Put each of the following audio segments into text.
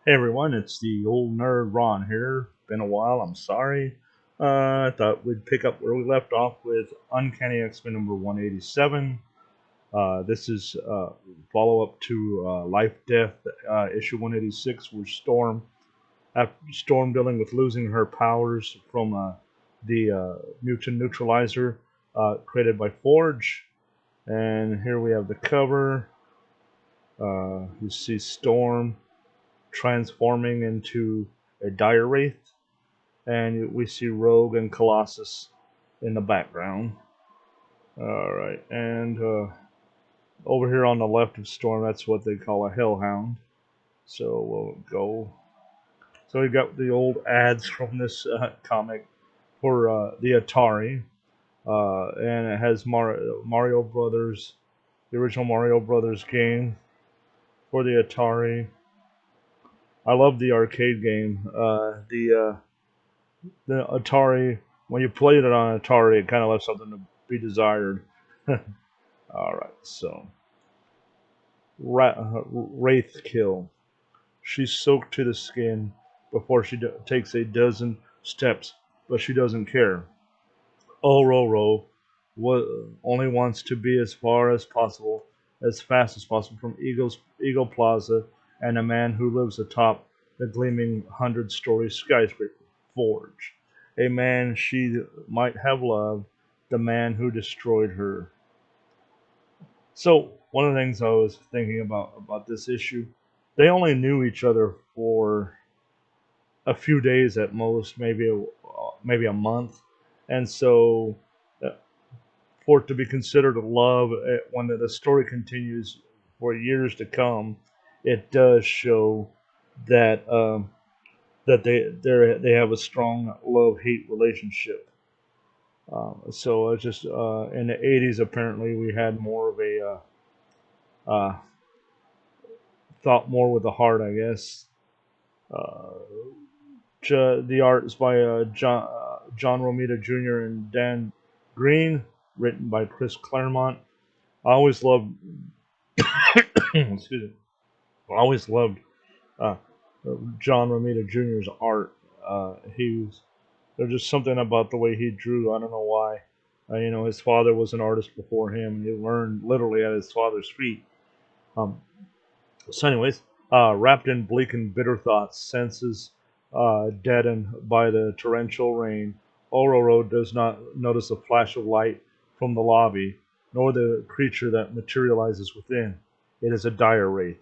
Hey everyone, it's the old nerd Ron here. Been a while, I'm sorry. I thought we'd pick up where we left off with Uncanny X-Men number 187. This is follow up to Life Death issue 186, where Storm dealing with losing her powers from the mutant neutralizer created by Forge. And here we have the cover. You see Storm transforming into a Dire Wraith, and we see Rogue and Colossus in the background. All right, and over here on the left of Storm, that's what they call a Hellhound. So we'll go. So we got the old ads from this comic for the Atari, and it has Mario Brothers, the original Mario Brothers game for the Atari. I love the arcade game. The Atari, when you played it on Atari, it kind of left something to be desired. All right, so Wraithkill. She's soaked to the skin before she takes a dozen steps, but she doesn't care. Ororo only wants to be as far as possible, as fast as possible from Eagle Plaza and a man who lives atop the gleaming 100-story skyscraper Forge. A man she might have loved, the man who destroyed her. So one of the things I was thinking about this issue, they only knew each other for a few days at most, maybe a month, and so for it to be considered a love when the story continues for years to come, it does show that that they have a strong love hate relationship. So it's just in the 80s apparently we had more of a thought more with the heart, I guess. Uh, the art is by John Romita Jr. and Dan Green, written by Chris Claremont. I always loved excuse me. I always loved uh, John Romita Jr.'s art. There's just something about the way he drew. I don't know why. His father was an artist before him, and he learned literally at his father's feet. Um, anyways, wrapped in bleak and bitter thoughts, senses deadened by the torrential rain, Ororo does not notice a flash of light from the lobby, nor the creature that materializes within. It is a dire wraith,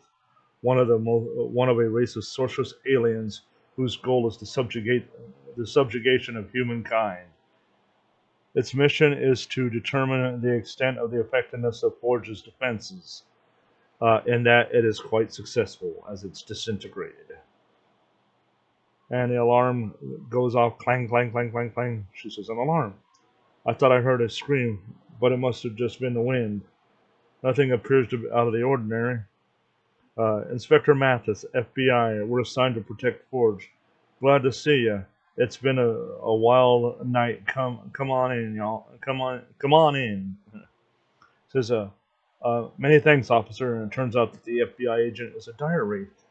one of a race of sorcerous aliens whose goal is to subjugate the subjugation of humankind. Its mission is to determine the extent of the effectiveness of Forge's defenses, in that it is quite successful as it's disintegrated. And the alarm goes off, clang, clang, clang, clang, clang. She says, an alarm. I thought I heard a scream, but it must have just been the wind. Nothing appears to be out of the ordinary. Inspector Mathis, FBI, we're assigned to protect Forge. Glad to see you. It's been a wild night. Come on in, y'all. Come on in. Says, many thanks, officer. And it turns out that the FBI agent is a dire wraith.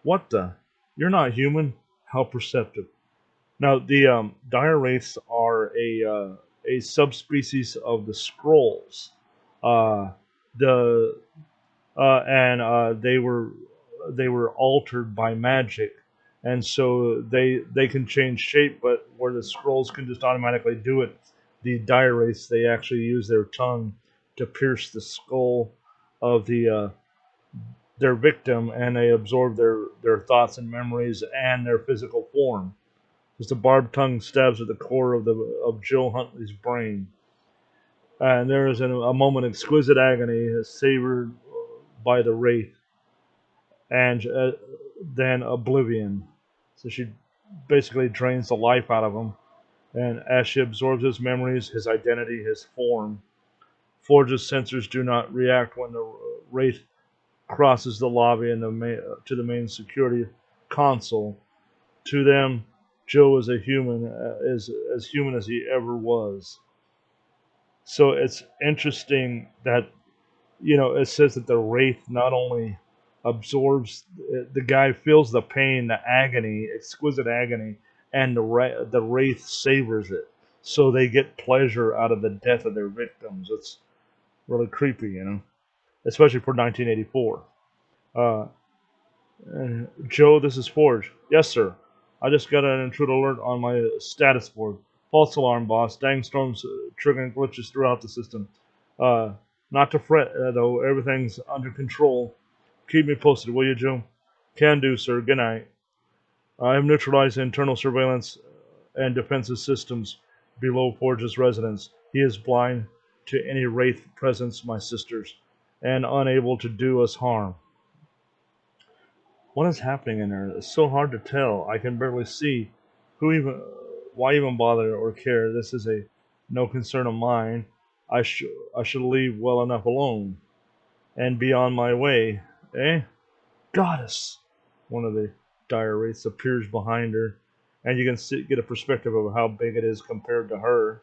What the? You're not human. How perceptive. Now, the dire wraiths are a subspecies of the Skrulls. Uh, the and they were altered by magic, and so they can change shape. But where the Skrulls can just automatically do it, the dire wraiths they actually use their tongue to pierce the skull of their victim, and they absorb their thoughts and memories and their physical form. As the barbed tongue stabs at the core of Joe Huntley's brain, and there is a moment of exquisite agony savored by the wraith, and then oblivion. So she basically drains the life out of him, and as she absorbs his memories, his identity, his form, Forge's sensors do not react when the wraith crosses the lobby and to the main security console. To them, Joe is a human, is as human as he ever was. So it's interesting that it says that the wraith not only absorbs. The guy feels the pain, the agony, exquisite agony, and the wraith savors it. So they get pleasure out of the death of their victims. It's really creepy, especially for 1984. Uh, Joe, this is Forge. Yes, sir. I just got an intruder alert on my status board. False alarm, boss. Dang storms triggering glitches throughout the system. Uh, Not to fret, though. Everything's under control. Keep me posted, will you, Joe? Can do, sir. Good night. I have neutralized internal surveillance and defensive systems below Forge's residence. He is blind to any wraith presence, my sisters, and unable to do us harm. What is happening in there? It's so hard to tell. I can barely see. Why even bother or care? This is a no concern of mine. I should leave well enough alone and be on my way. Eh? Goddess! One of the Dire Wraiths appears behind her, and you can get a perspective of how big it is compared to her.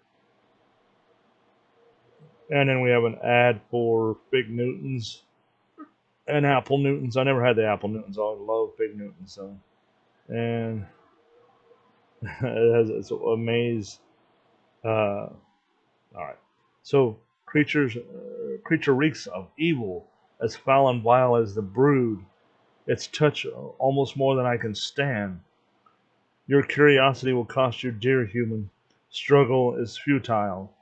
And then we have an ad for Fig Newtons and Apple Newtons. I never had the Apple Newtons. I love Fig Newtons. So, and it's a maze. All right. So creature reeks of evil, as foul and vile as the brood. Its touch almost more than I can stand. Your curiosity will cost you dear, human. Struggle is futile.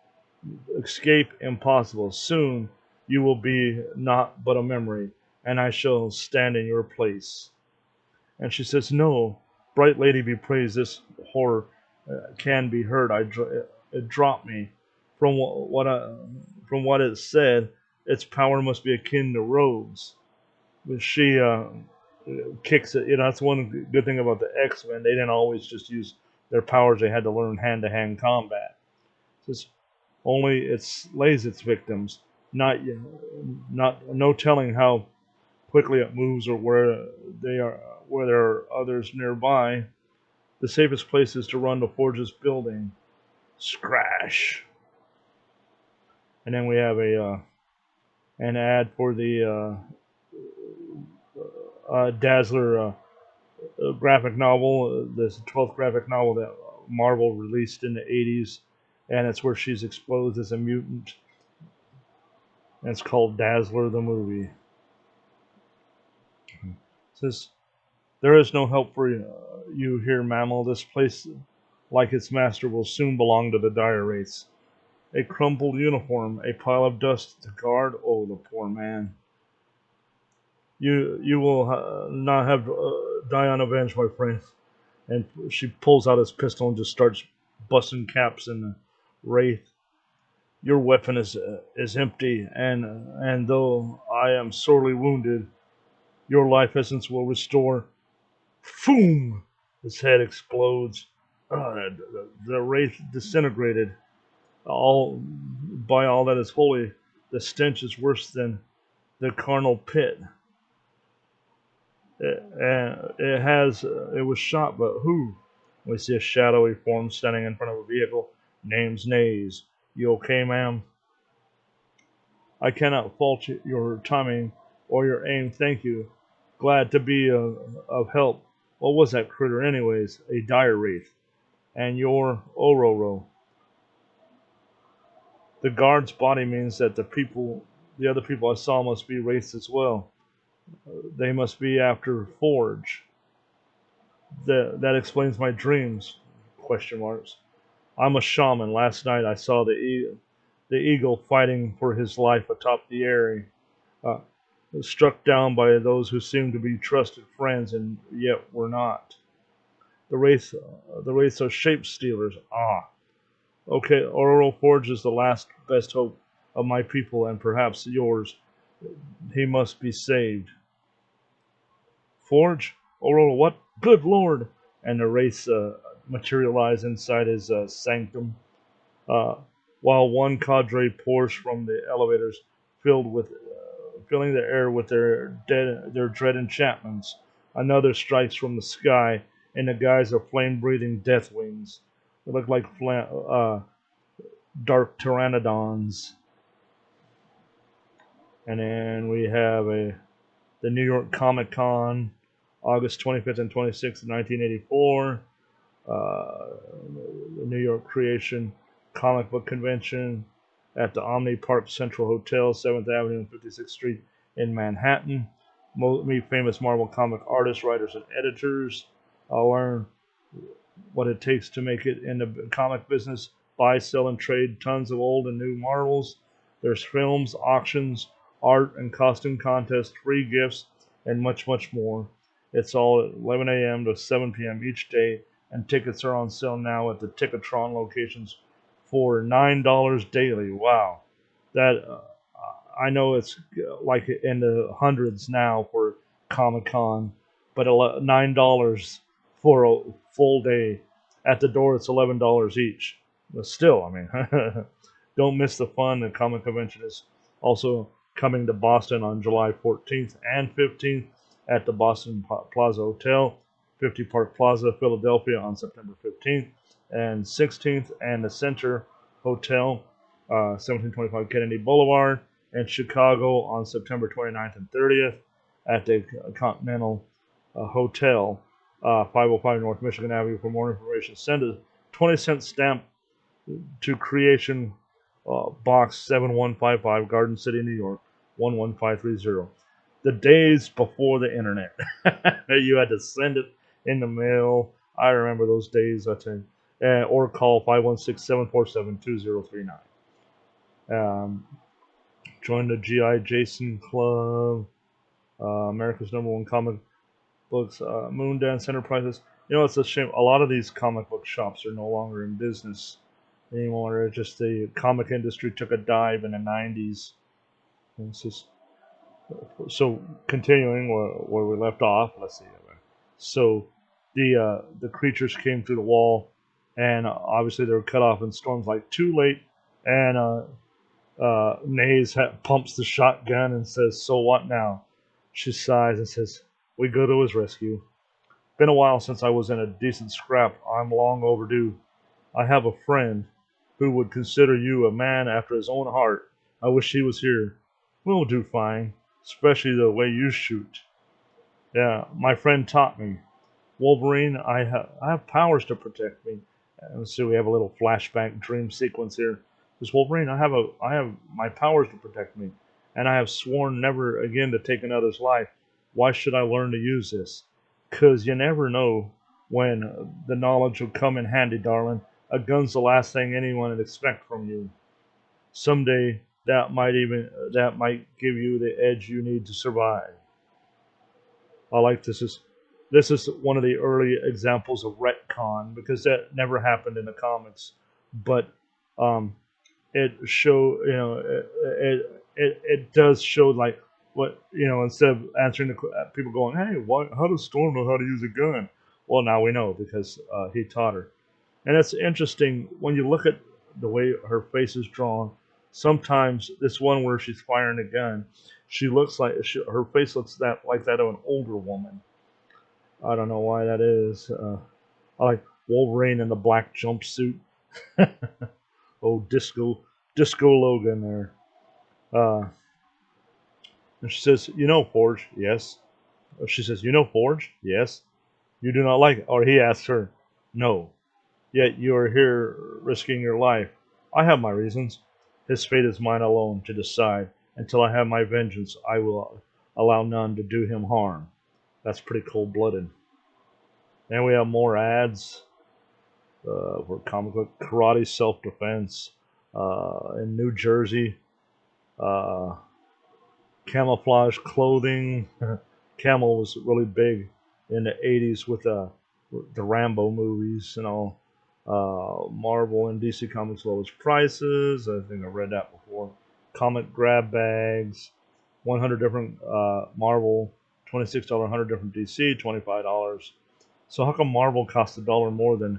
Escape impossible. Soon you will be naught but a memory, and I shall stand in your place. And she says, "No, bright lady, be praised. This horror can be heard. It dropped me from what it said. Its power must be akin to Rose." But she kicks it. That's one good thing about the X-Men. They didn't always just use their powers. They had to learn hand-to-hand combat. It's only it slays its victims. Not no telling how quickly it moves or where there are others nearby. The safest place is to run to Forge's building. Scratch. And then we have an ad for the Dazzler graphic novel. This 12th graphic novel that Marvel released in the 80s, and it's where she's exposed as a mutant. And it's called Dazzler the movie. It says, "There is no help for you here, mammal. This place, like its master, will soon belong to the Dire Wraiths." A crumpled uniform, a pile of dust to guard. Oh, the poor man. You will not have die unavenged, my friend. And she pulls out his pistol and just starts busting caps in the Wraith. Your weapon is empty, and though I am sorely wounded, your life essence will restore. Boom! His head explodes. The Wraith disintegrated. By all that is holy, the stench is worse than the carnal pit. It was shot, but who? We see a shadowy form standing in front of a vehicle. Name's Nays. You okay, ma'am? I cannot fault your timing or your aim. Thank you. Glad to be of help. What was that critter, anyways? A Dire Wraith. And you're Ororo. The guard's body means that the other people I saw must be wraiths as well. They must be after Forge. That explains my dreams. Question marks. I'm a shaman. Last night I saw the eagle fighting for his life atop the area, uh, struck down by those who seemed to be trusted friends and yet were not. The wraiths are shape stealers. Ah, okay. Aurora Forge is the last best hope of my people and perhaps yours. He must be saved. Forge? Aurora, what? Good Lord! And the wraiths materialize inside his sanctum. Uh, while one cadre pours from the elevators, filling the air with their dread enchantments, another strikes from the sky in the guise of flame-breathing death wings. They look like dark pteranodons. And then we have the New York Comic Con, August 25th and 26th, 1984, the New York Creation Comic Book Convention at the Omni Park Central Hotel, 7th Avenue and 56th Street in Manhattan. Meet famous Marvel comic artists, writers, and editors. I'll learn what it takes to make it in the comic business, buy, sell, and trade tons of old and new Marvels. There's films, auctions, art and costume contests, free gifts, and much, much more. It's all at 11 a.m. to 7 p.m. each day, and tickets are on sale now at the Ticketron locations for $9 daily. Wow. That I know it's like in the hundreds now for Comic Con, but $9 for a full day. At the door, it's $11 each. But still, I mean, don't miss the fun. The comic convention is also coming to Boston on July 14th and 15th at the Boston Plaza Hotel, 50 Park Plaza, Philadelphia on September 15th and 16th, and the Center Hotel, 1725 Kennedy Boulevard, and Chicago on September 29th and 30th at the Continental Hotel, 505 North Michigan Avenue. For more information, send a 20-cent stamp to Creation Box 7155, Garden City, New York, 11530. The days before the internet, you had to send it in the mail. I remember those days. I tell you. Or call 516-747-2039. Join the G.I. Jason Club, America's #1 comic books, Moondance Enterprises. You know, it's a shame. A lot of these comic book shops are no longer in business anymore. It's just the comic industry took a dive in the 90s. And it's just, so continuing where we left off, let's see. So the creatures came through the wall, and obviously they were cut off in storms like Too Late, and Nays pumps the shotgun and says, "So what now?" She sighs and says, "We go to his rescue. Been a while since I was in a decent scrap. I'm long overdue. I have a friend who would consider you a man after his own heart. I wish he was here. We'll do fine, especially the way you shoot. Yeah, my friend taught me. Wolverine, I have powers to protect me." And so we have a little flashback dream sequence here. This Wolverine, I have my powers to protect me, and I have sworn never again to take another's life. Why should I learn to use this? 'Cause you never know when the knowledge will come in handy, darling. A gun's the last thing anyone would expect from you. Someday that might give you the edge you need to survive. I like this is one of the early examples of retcon because that never happened in the comics, but um, it show it does show like what instead of answering the people going, "Hey, how does Storm know how to use a gun?" Well, now we know because he taught her, and it's interesting when you look at the way her face is drawn. Sometimes this one where she's firing a gun, she looks like her face looks that of an older woman. I don't know why that is. I like Wolverine in the black jumpsuit. Oh, disco Logan there. Uh, and she says, "You know Forge?" "Yes." She says, "You know Forge?" "Yes." "You do not like it?" Or he asks her, "No. Yet you are here risking your life." "I have my reasons. His fate is mine alone to decide. Until I have my vengeance, I will allow none to do him harm." That's pretty cold-blooded. And we have more ads for comic book karate self-defense in New Jersey. Camouflage clothing. Camel was really big in the 80s with the Rambo movies, Marvel and DC Comics lowest prices. I think I read that before. Comic grab bags. 100 different Marvel, $26, 100 different DC, $25. So how come Marvel costs $1 more than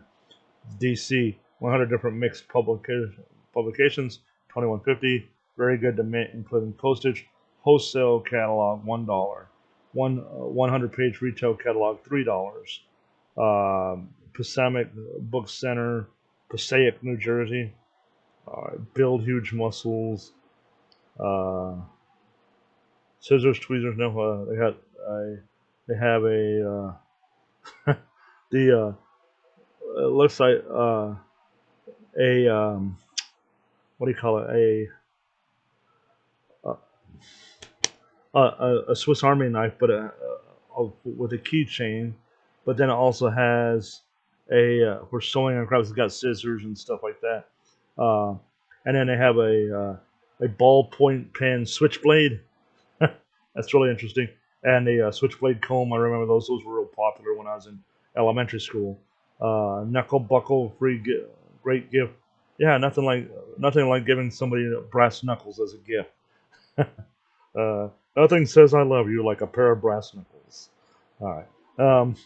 DC? 100 different mixed publications, $21.50. Very good to mint, including postage. Wholesale catalog, $1. 100-page retail catalog, $3. Passaic Book Center, Passaic, New Jersey. Build Huge Muscles. Uh, Scissors, tweezers. No, they have the it looks like a what do you call it? A a Swiss Army knife, but with a keychain. But then it also has for sewing on crafts. It's got scissors and stuff like that. Uh, and then they have a ballpoint pen switchblade. That's really interesting. And the switchblade comb. I remember those. Those were real popular when I was in elementary school. Knuckle buckle, great gift. Yeah, nothing like giving somebody brass knuckles as a gift. Nothing says I love you like a pair of brass knuckles. All right.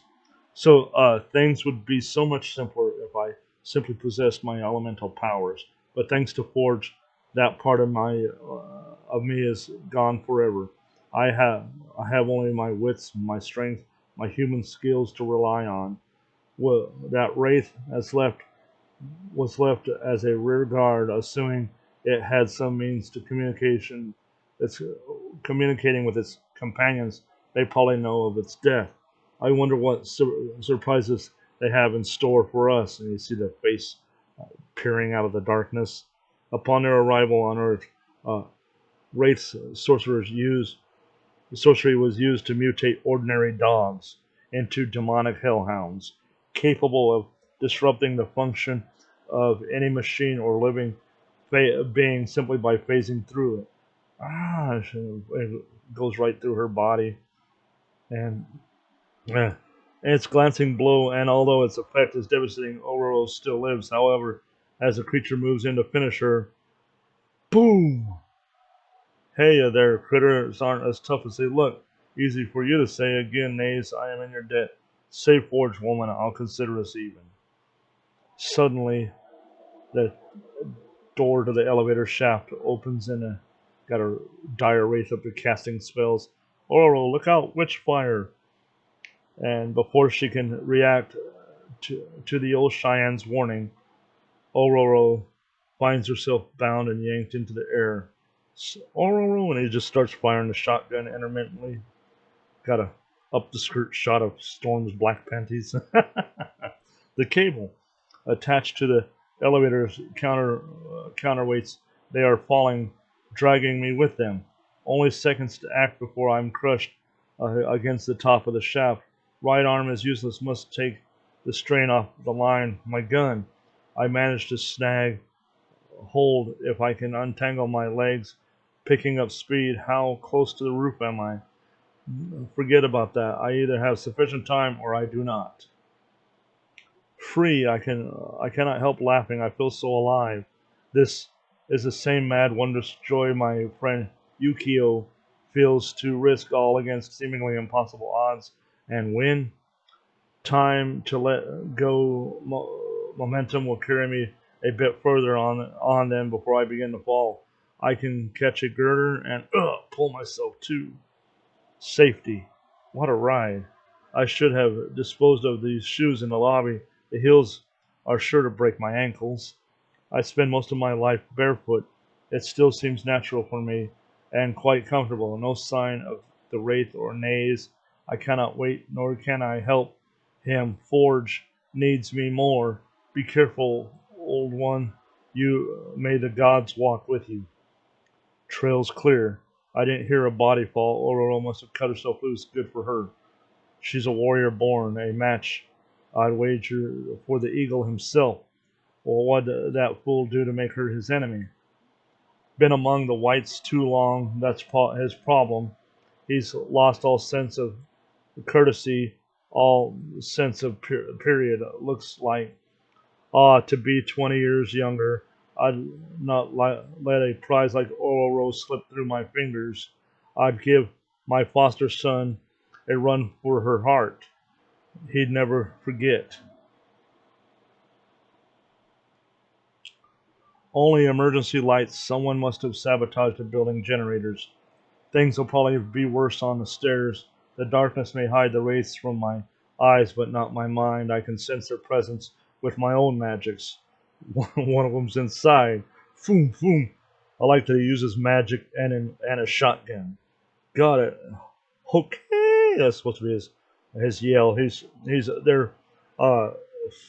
Things would be so much simpler if I simply possessed my elemental powers. But thanks to Forge, that part of me is gone forever. I have I have only my wits, my strength, my human skills to rely on. Well, that wraith has left was left as a rear guard, assuming it had some means to communication. It's communicating with its companions. They probably know of its death. I wonder what surprises they have in store for us. And you see the face peering out of the darkness. Upon their arrival on Earth, uh, Wraith's sorcery was used to mutate ordinary dogs into demonic hellhounds, capable of disrupting the function of any machine or living being simply by phasing through it. It goes right through her body, and and its glancing blow, and although its effect is devastating, Ororo still lives. However, as the creature moves in to finish her, boom! Hey there, critters aren't as tough as they look. Easy for you to say again, Nays, I am in your debt. Say, Forge woman, I'll consider us even. Suddenly, the door to the elevator shaft opens and got a dire wraith up to casting spells. Oro, look out, witch fire! And before she can react to the old Cheyenne's warning, Ororo finds herself bound and yanked into the air. Ororo, and he just starts firing the shotgun intermittently. Got a up the skirt shot of Storm's black panties. The cable attached to the elevator's counterweights. They are falling, dragging me with them. Only seconds to act before I'm crushed against the top of the shaft. Right arm is useless. Must take the strain off the line. My gun. I managed to snag hold if I can untangle my legs, picking up speed. How close to the roof am I? Forget about that. I either have sufficient time or I do not. Free, I cannot help laughing. I feel so alive. This is the same mad, wondrous joy my friend Yukio feels to risk all against seemingly impossible odds and win. Time to let go. Momentum will carry me a bit further on then before I begin to fall. I can catch a girder and pull myself to safety. What a ride! I should have disposed of these shoes in the lobby. The heels are sure to break my ankles. I spend most of my life barefoot. It still seems natural for me and quite comfortable. No sign of the wraith or nays. I cannot wait, nor can I help him. Forge needs me more. Be careful, old one. You may the gods walk with you. Trail's clear. I didn't hear a body fall. Ororo must have cut herself loose. Good for her. She's a warrior born, a match, I'd wager, for the eagle himself. Well, what did that fool do to make her his enemy? Been among the whites too long, that's his problem. He's lost all sense of courtesy, all sense of period. Looks like, to be 20 years younger, I'd not let a prize like Ororo slip through my fingers. I'd give my foster son a run for her heart. He'd never forget. Only emergency lights. Someone must have sabotaged the building generators. Things will probably be worse on the stairs. The darkness may hide the wraiths from my eyes, but not my mind. I can sense their presence with my own magics. One of them's inside. Foom, foom. I like to use his magic and a shotgun. Got it. Okay, that's supposed to be his yell. He's their uh,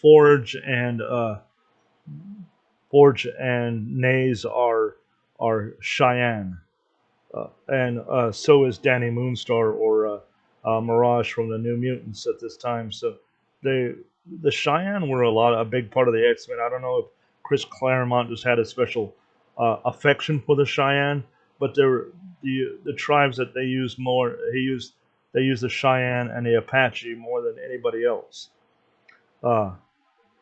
Forge and Forge and Nays are Cheyenne, and so is Danny Moonstar or Mirage from the New Mutants at this time. So they the Cheyenne were a big part of the X Men. I don't know if Chris Claremont just had a special affection for the Cheyenne, but they're the tribes that they used more. They used the Cheyenne and the Apache more than anybody else. Uh,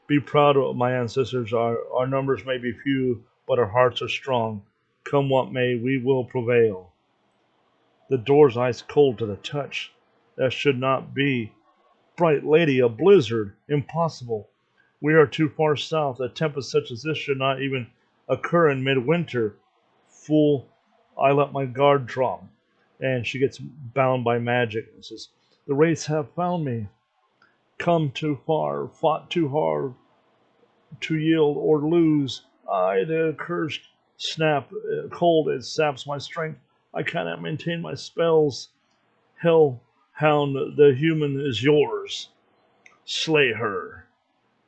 be proud of my ancestors. Our numbers may be few, but our hearts are strong. Come what may, we will prevail. The door's ice cold to the touch. That should not be. Bright lady, a blizzard. Impossible. We are too far south. A tempest such as this should not even occur in midwinter. Fool, I let my guard drop. And she gets bound by magic and says, the Wraiths have found me. Come too far, fought too hard to yield or lose. I, the cursed snap, cold, it saps my strength. I cannot maintain my spells. Hell hound, the human is yours. Slay her.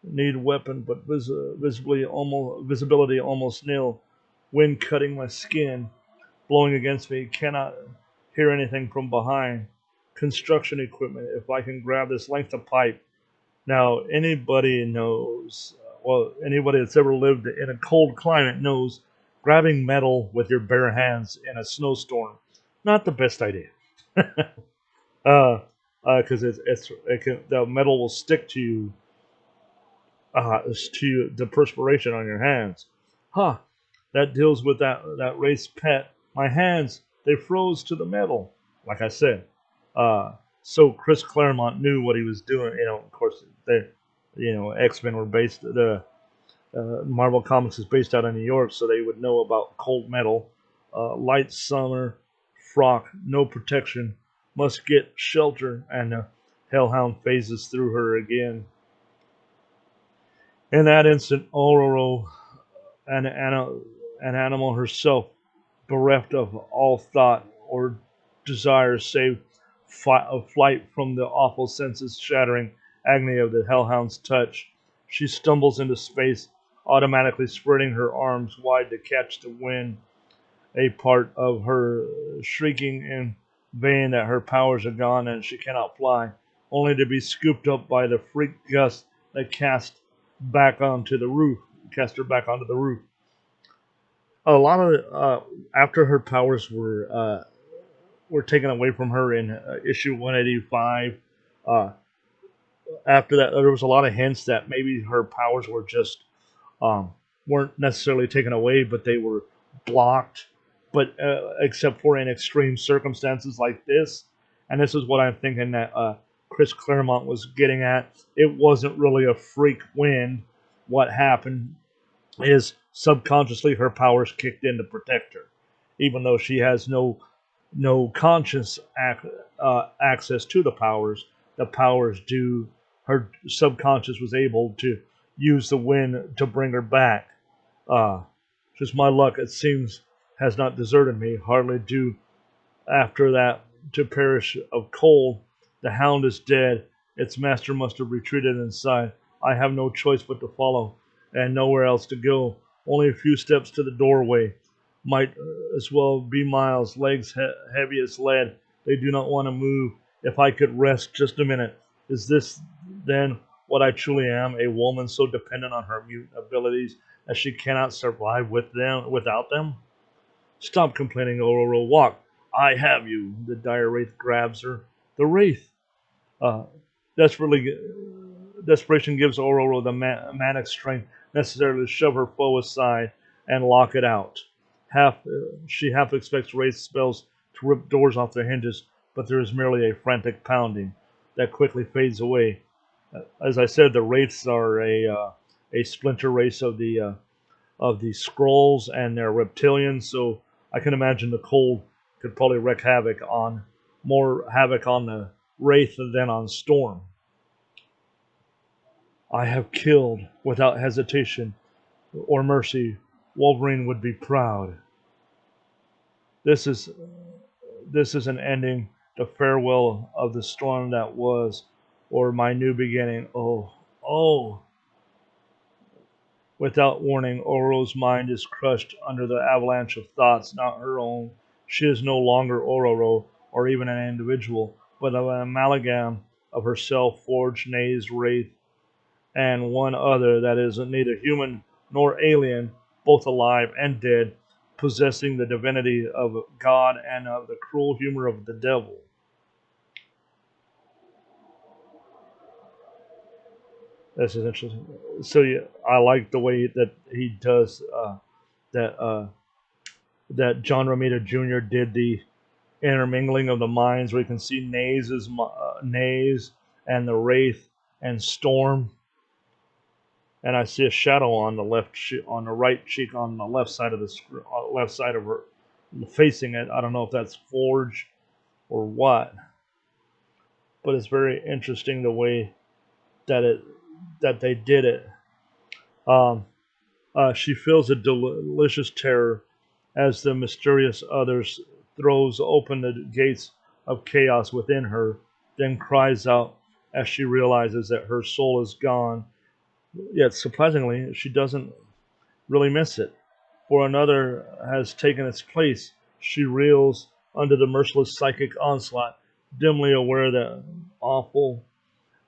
Need weapon, but visibility almost nil. Wind cutting my skin, blowing against me. Cannot hear anything from behind. Construction equipment. If I can grab this length of pipe. Now, anybody knows, anybody that's ever lived in a cold climate knows grabbing metal with your bare hands in a snowstorm, not the best idea. Because the metal will stick the perspiration on your hands. Huh? That deals with that race pet. My hands, they froze to the metal. Like I said, so Chris Claremont knew what he was doing. Of course, X Men were based. The Marvel Comics is based out of New York, so they would know about cold metal. Light summer, frock, no protection, must get shelter, and the Hellhound phases through her again. In that instant, Ororo, an animal herself, bereft of all thought or desire save flight from the awful senses shattering agony of the Hellhound's touch, she stumbles into space, automatically spreading her arms wide to catch the wind, a part of her shrieking in vain that her powers are gone and she cannot fly, only to be scooped up by the freak gust that cast her back onto the roof. A lot of after her powers were taken away from her in issue 185. Uh, After that, there was a lot of hints that maybe her powers were just um, weren't necessarily taken away, but they were blocked. But except for in extreme circumstances like this, and this is what I'm thinking that Chris Claremont was getting at. It wasn't really a freak wind. What happened is subconsciously her powers kicked in to protect her, even though she has no conscious access to the powers. The powers do. Her subconscious was able to use the wind to bring her back. Uh, just my luck, it seems, has not deserted me. Hardly due after that to perish of cold. The hound is dead. Its master must have retreated inside. I have no choice but to follow, and nowhere else to go. Only a few steps to the doorway. Might as well be miles, legs heavy as lead. They do not want to move. If I could rest just a minute. Is this then what I truly am? A woman so dependent on her mutant abilities that she cannot survive without them? Stop complaining, Ororo. Walk. I have you. The dire wraith grabs her. The wraith. Uh, desperately, desperation gives Ororo the manic strength necessary to shove her foe aside and lock it out. She half expects wraith spells to rip doors off their hinges, but there is merely a frantic pounding that quickly fades away. As I said, the wraiths are a splinter race of the Skrulls, and they're reptilians. So I can imagine the cold could probably wreak more havoc on the wraith than on Storm. I have killed without hesitation or mercy. Wolverine would be proud. This is This is an ending, the farewell of the storm that was, or my new beginning. Oh, oh. Without warning, Ororo's mind is crushed under the avalanche of thoughts not her own. She is no longer Ororo, or even an individual, but an amalgam of herself, forged, Naze, Wraith, and one other that is neither human nor alien, both alive and dead, possessing the divinity of God and of the cruel humor of the devil. This is interesting. So yeah, I like the way that he does that. That John Romita Jr. did the intermingling of the minds, where you can see Naze and the Wraith and Storm, and I see a shadow on the on the right cheek, on the left side of left side of her, facing it. I don't know if that's Forge or what, but it's very interesting the way that they did it. Um, she feels a delicious terror as the mysterious others throws open the gates of chaos within her, then cries out as she realizes that her soul is gone. Yet surprisingly, she doesn't really miss it, for another has taken its place. She reels under the merciless psychic onslaught, dimly aware that, awful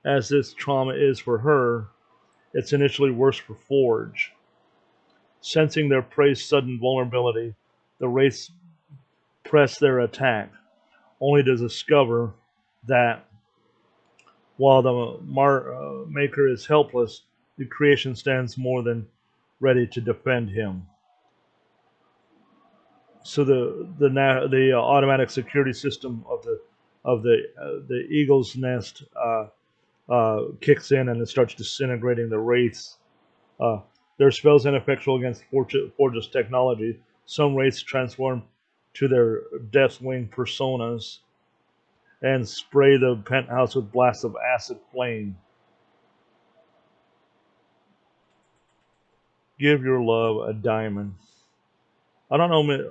as this trauma is for her, it's initially worse for Forge. Sensing their prey's sudden vulnerability, the Wraiths press their attack, only to discover that while the Maker is helpless, the creation stands more than ready to defend him. So the automatic security system of the Eagle's Nest kicks in, and it starts disintegrating the Wraiths. Uh, their spells ineffectual against Forge's technology. Some Wraiths transform to their Deathwing personas and spray the penthouse with blasts of acid flame. Give your love a diamond. I don't know.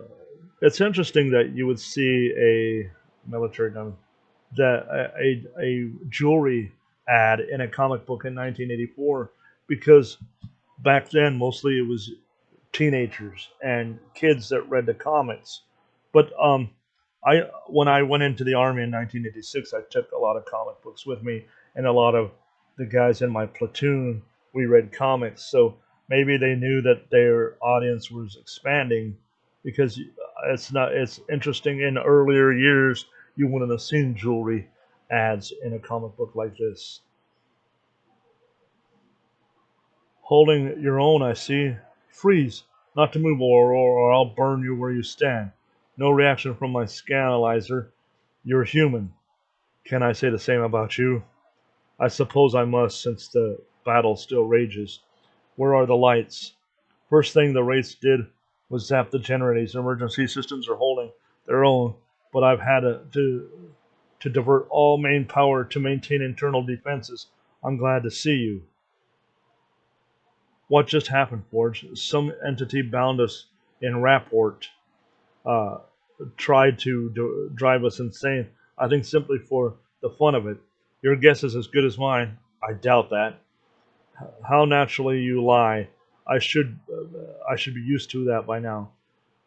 It's interesting that you would see a military diamond, that a jewelry ad in a comic book in 1984, because back then mostly it was teenagers and kids that read the comics. But I when I went into the army in 1986, I took a lot of comic books with me, and a lot of the guys in my platoon, we read comics. So maybe they knew that their audience was expanding, because it's interesting, in earlier years you wouldn't have seen jewelry ads in a comic book like this. Holding your own, I see. Freeze. Not to move, or I'll burn you where you stand. No reaction from my scanalyzer. You're human. Can I say the same about you? I suppose I must, since the battle still rages. Where are the lights? First thing the Wraiths did was zap the generators. Emergency systems are holding their own, but I've had to divert all main power to maintain internal defenses. I'm glad to see you. What just happened, Forge? Some entity bound us in rapport, uh, tried to drive us insane. I think simply for the fun of it. Your guess is as good as mine. I doubt that. How naturally you lie. I should be used to that by now.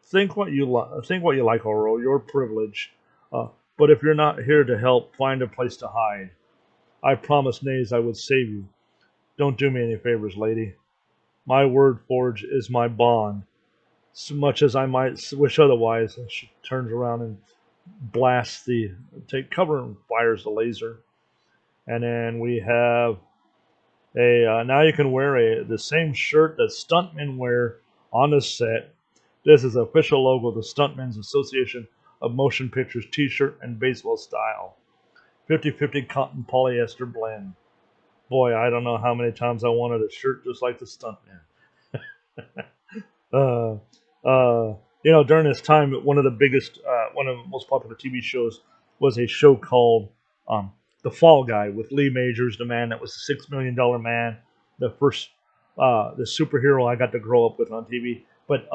Think what you like, Oro. Your privilege. But if you're not here to help, find a place to hide. I promised Naze I would save you. Don't do me any favors, lady. My word, Forge, is my bond. So much as I might wish otherwise. And she turns around and blasts take cover and fires the laser. And then we have now you can wear the same shirt that stuntmen wear on the set. This is the official logo of the Stuntmen's Association of Motion Pictures t-shirt and baseball style. 50-50 cotton polyester blend. Boy, I don't know how many times I wanted a shirt just like the Stuntmen. uh, During this time, one of the most popular TV shows was a show called The Fall Guy, with Lee Majors, the man that was the $6 million man, the first the superhero I got to grow up with on TV. But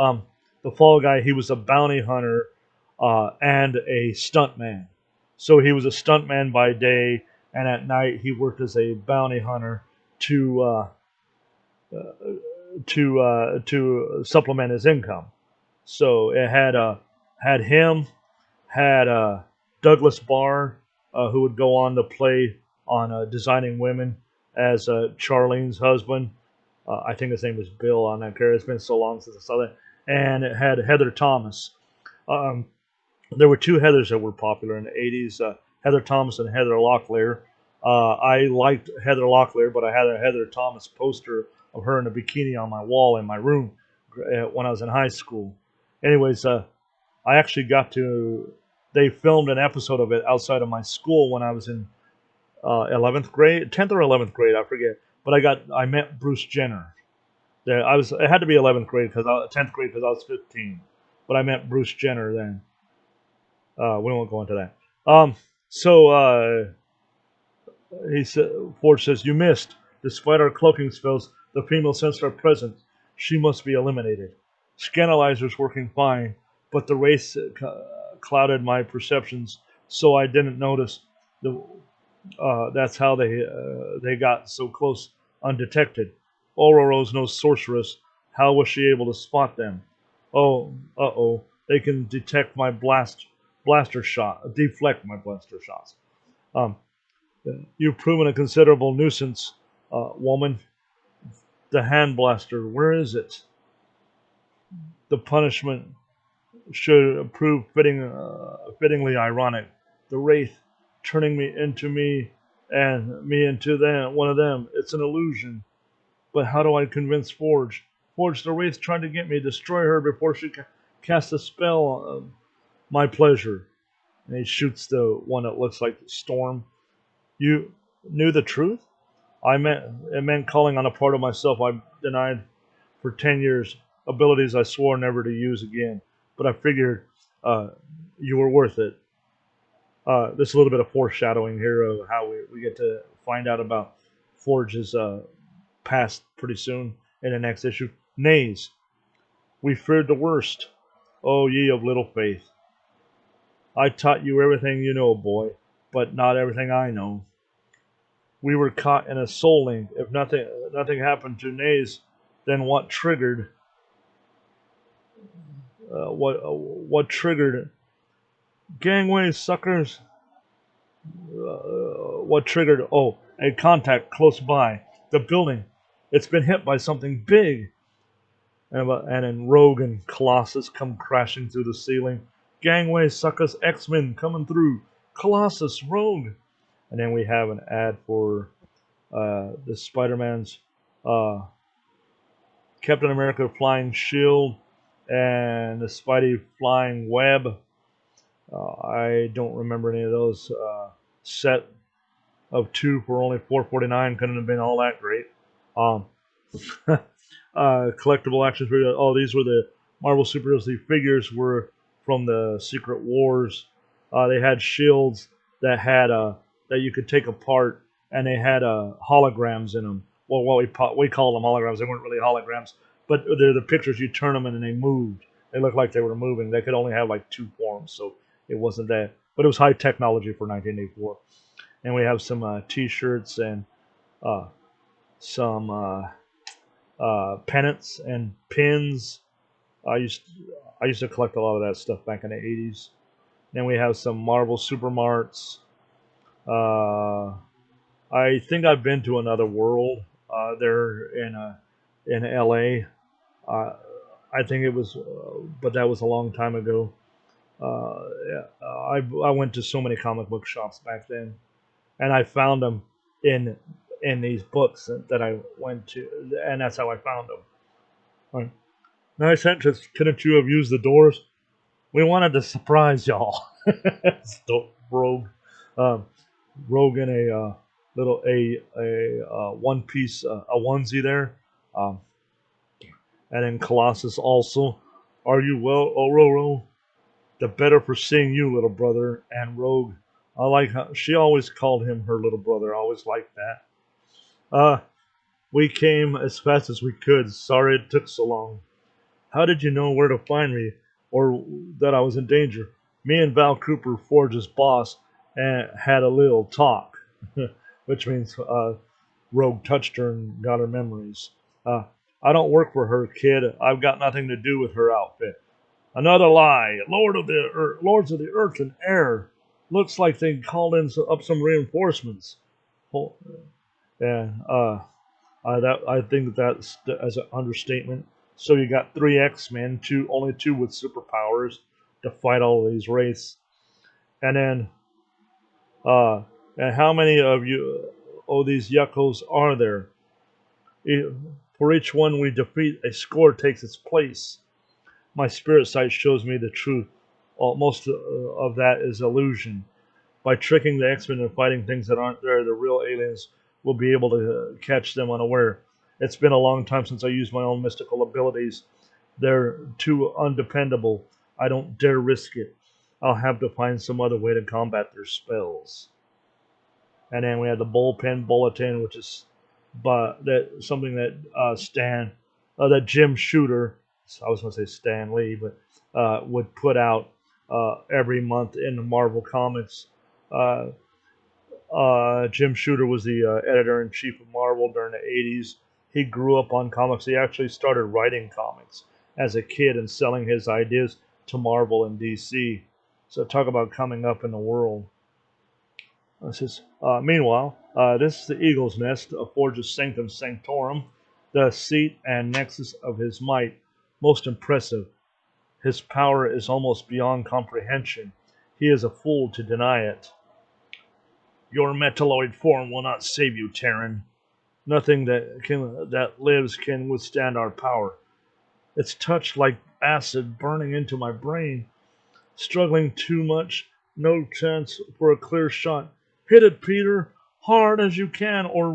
The Fall Guy, he was a bounty hunter and a stuntman. So he was a stuntman by day, and at night he worked as a bounty hunter to to supplement his income. So it had him, had Douglas Barr, who would go on to play on Designing Women as Charlene's husband. I think his name was Bill on that character. It's been so long since I saw that. And it had Heather Thomas. Um, there were two Heathers that were popular in the 80s, Heather Thomas and Heather Locklear. I liked Heather Locklear, but I had a Heather Thomas poster of her in a bikini on my wall in my room when I was in high school. Anyways, I actually got to. They filmed an episode of it outside of my school when I was in 11th grade, 10th or 11th grade, I forget. But I met Bruce Jenner. There, I was. It had to be 11th grade because 10th grade because I was 15. But I met Bruce Jenner then. We won't go into that. So he said, Forge says, "You missed. Despite our cloaking spells, the female sensed our presence. She must be eliminated. Scandalizer's working fine, but the race clouded my perceptions, so I didn't notice. The, that's how they got so close undetected. Ororo's no sorceress. How was she able to spot them? Oh, uh-oh. They can detect my blaster shot, deflect my blaster shots. Um, you've proven a considerable nuisance, woman. The hand blaster, where is it? The punishment should prove fittingly ironic. The wraith turning me into me and me into them, one of them. It's an illusion. But how do I convince Forge? Forge, the wraith tried to get me, destroy her before she cast a spell on my pleasure. And he shoots the one that looks like Storm. You knew the truth? It meant calling on a part of myself I denied for 10 years, abilities I swore never to use again. But I figured uh, you were worth it. There's a little bit of foreshadowing here of how we get to find out about Forge's past pretty soon in the next issue. Nays, we feared the worst. O ye of little faith. I taught you everything you know, boy, but not everything I know. We were caught in a soul link. If nothing happened to Nays, then what triggered gangway suckers? What triggered? Oh, a contact close by the building. It's been hit by something big. And then Rogue and Colossus come crashing through the ceiling. Gangway suckers, X-Men coming through. Colossus, Rogue. And then we have an ad for the Spider-Man's uh, Captain America flying shield and the Spidey flying web. I don't remember any of those. Set of two for only $4.49 couldn't have been all that great. Um, collectible action figures. Oh, these were the Marvel Superheroes. The figures were from the Secret Wars. They had shields that had that you could take apart, and they had holograms in them. Well, what we call them holograms. They weren't really holograms, but they're the pictures. You turn them and they moved. They looked like they were moving. They could only have like two forms, so it wasn't that. But it was high technology for 1984. And we have some T-shirts and uh, some pennants and pins. I used I used to collect a lot of that stuff back in the 80s. Then we have some Marvel Supermarts. Uh, I think I've been to Another World. There in LA. Uh, I think it was, but that was a long time ago. Yeah, I went to so many comic book shops back then, and I found them in in these books that I went to, and that's how I found them. Right. Nice entrance. Couldn't you have used the doors? We wanted to surprise y'all. Rogue, um, Rogue in a little one piece a onesie there, um, and then Colossus also. Are you well, Ororo? The better for seeing you, little brother. And Rogue, I like how she always called him her little brother. I always liked that. We came as fast as we could. Sorry it took so long. How did you know where to find me or that I was in danger? Me and Val Cooper, Forge's boss, and had a little talk, which means Rogue touched her and got her memories. Uh, I don't work for her, kid. I've got nothing to do with her outfit. Another lie. Lords of the earth and air. Looks like they called in up some reinforcements. Oh, yeah, I think that's as an understatement. So you got three X-Men, only two with superpowers to fight all of these wraiths, and then uh, and how many of these yuckos are there? For each one we defeat, a score takes its place. My spirit sight shows me the truth. Most of that is illusion. By tricking the X-Men and fighting things that aren't there, the real aliens will be able to catch them unaware. It's been a long time since I used my own mystical abilities. They're too undependable. I don't dare risk it. I'll have to find some other way to combat their spells. And then we have the bullpen bulletin, which is something that that Jim Shooter, I was going to say Stan Lee, but would put out every month in the Marvel Comics. Uh, Jim Shooter was the editor in chief of Marvel during the 80s. He grew up on comics. He actually started writing comics as a kid and selling his ideas to Marvel and DC. So talk about coming up in the world. Meanwhile, this is the eagle's nest, a Forge's sanctum sanctorum, the seat and nexus of his might, most impressive. His power is almost beyond comprehension. He is a fool to deny it. Your metalloid form will not save you, Terran. Nothing that lives can withstand our power. It's touched like acid burning into my brain. Struggling too much, no chance for a clear shot. Hit it, Peter, hard as you can, or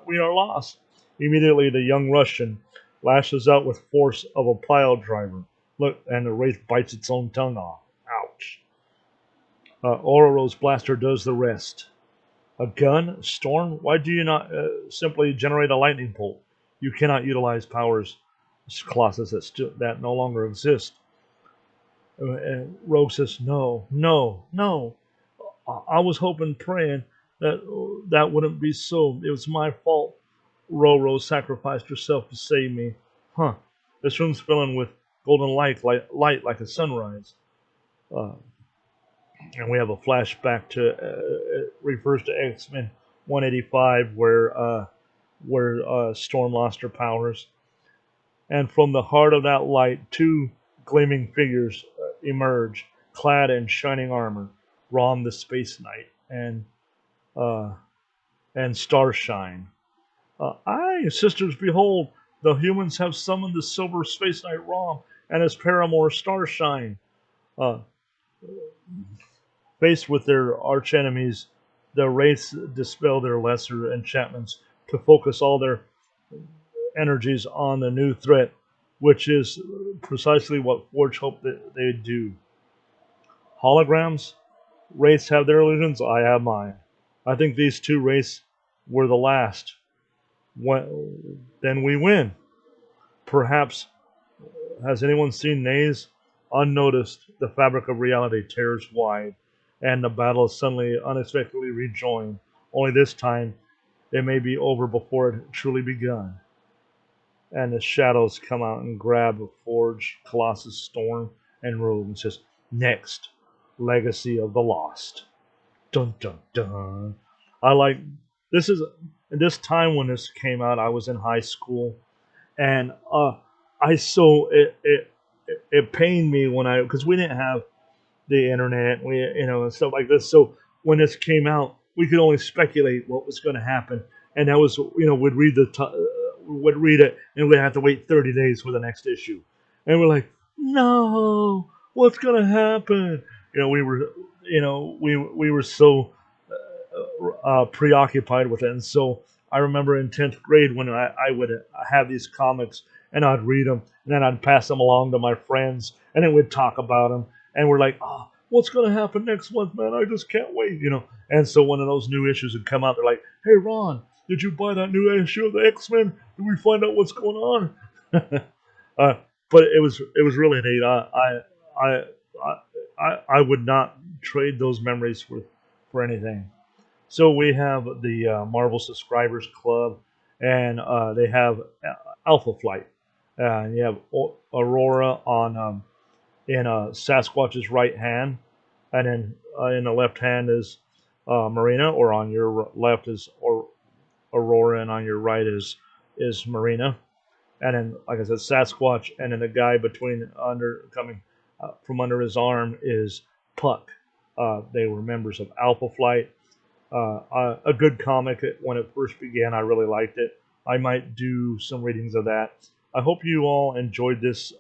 we are lost. Immediately, the young Russian lashes out with force of a pile driver. Look, and the wraith bites its own tongue off. Ouch. Ororo's blaster does the rest. A gun? Storm? Why do you not simply generate a lightning bolt? You cannot utilize powers, Colossus, that no longer exist. And Rogue says, no, no, no. I was hoping, praying that that wouldn't be so. It was my fault. Roro sacrificed herself to save me. Huh. This room's filling with golden light like a sunrise. Uh, and we have a flashback to it refers to X-Men 185 where Storm lost her powers. And from the heart of that light, two gleaming figures emerge, clad in shining armor. Rom the Space Knight uh, and Starshine. Aye, sisters, behold, the humans have summoned the Silver Space Knight Rom and his paramour Starshine. Uh, Faced with their archenemies, the Wraiths dispel their lesser enchantments to focus all their energies on the new threat, which is precisely what Forge hoped that they'd do. Holograms? Wraiths have their illusions, I have mine. I think these two wraiths were the last. Then we win. Perhaps, has anyone seen Naze? Unnoticed, the fabric of reality tears wide, and the battle is suddenly, unexpectedly rejoined. Only this time, it may be over before it truly begun. And the shadows come out and grab Forge, Colossus, Storm, and Rogue and says, next, Legacy of the Lost. Dun dun dun. I like this is this time when this came out. I was in high school, and it pained me when because we didn't have the internet, and stuff like this. So when this came out, we could only speculate what was going to happen, and that was we'd would read it, and we'd have to wait 30 days for the next issue, and we're like, no, what's going to happen? We were so preoccupied with it. And so I remember in 10th grade when I would have these comics and I'd read them and then I'd pass them along to my friends and then we'd talk about them and we're like, oh, what's going to happen next month, man? I just can't wait. And so when those new issues would come out, they're like, hey, Ron, did you buy that new issue of the X-Men? Did we find out what's going on? But it was really neat. I would not trade those memories for anything. So we have the Marvel Subscribers Club, and they have Alpha Flight. And you have Aurora on in Sasquatch's right hand, and then in the left hand is Marina, or on your left is Aurora, and on your right is Marina. And then, like I said, Sasquatch, and then the guy between under coming from under his arm is Puck. They were members of Alpha Flight. A good comic when it first began. I really liked it. I might do some readings of that. I hope you all enjoyed this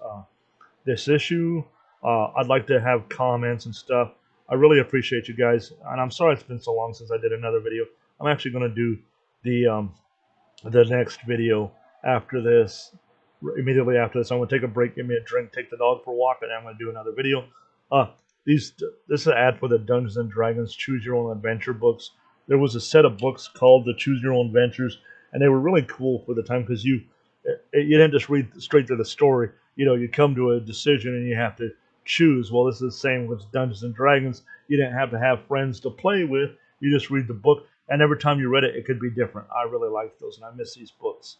issue. I'd like to have comments and stuff. I really appreciate you guys, and I'm sorry it's been so long since I did another video. I'm actually going to do the next video after this. Immediately after this, I'm going to take a break, give me a drink, take the dog for a walk, and I'm going to do another video. Uh, this is an ad for the Dungeons and Dragons Choose Your Own Adventure books. There was a set of books called the Choose Your Own Adventures, and they were really cool for the time because you didn't just read straight through the story. You know, you come to a decision and you have to choose. Well, this is the same with Dungeons and Dragons. You didn't have to have friends to play with. You just read the book, and every time you read it, it could be different. I really liked those, and I miss these books.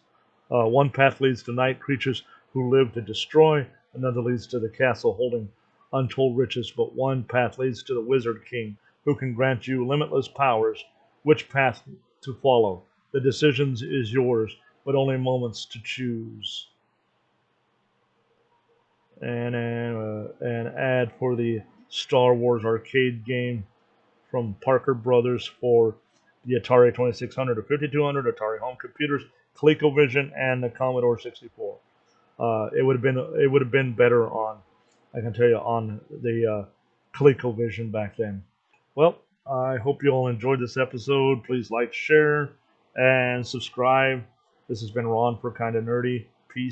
One path leads to night creatures who live to destroy. Another leads to the castle holding untold riches. But one path leads to the wizard king, who can grant you limitless powers. Which path to follow? The decision is yours, but only moments to choose. And an ad for the Star Wars arcade game from Parker Brothers for the Atari 2600 or 5200, Atari home computers, ColecoVision, and the Commodore 64. It would have been better on, I can tell you, on the ColecoVision back then. Well, I hope you all enjoyed this episode. Please like, share, and subscribe. This has been Ron for Kinda Nerdy.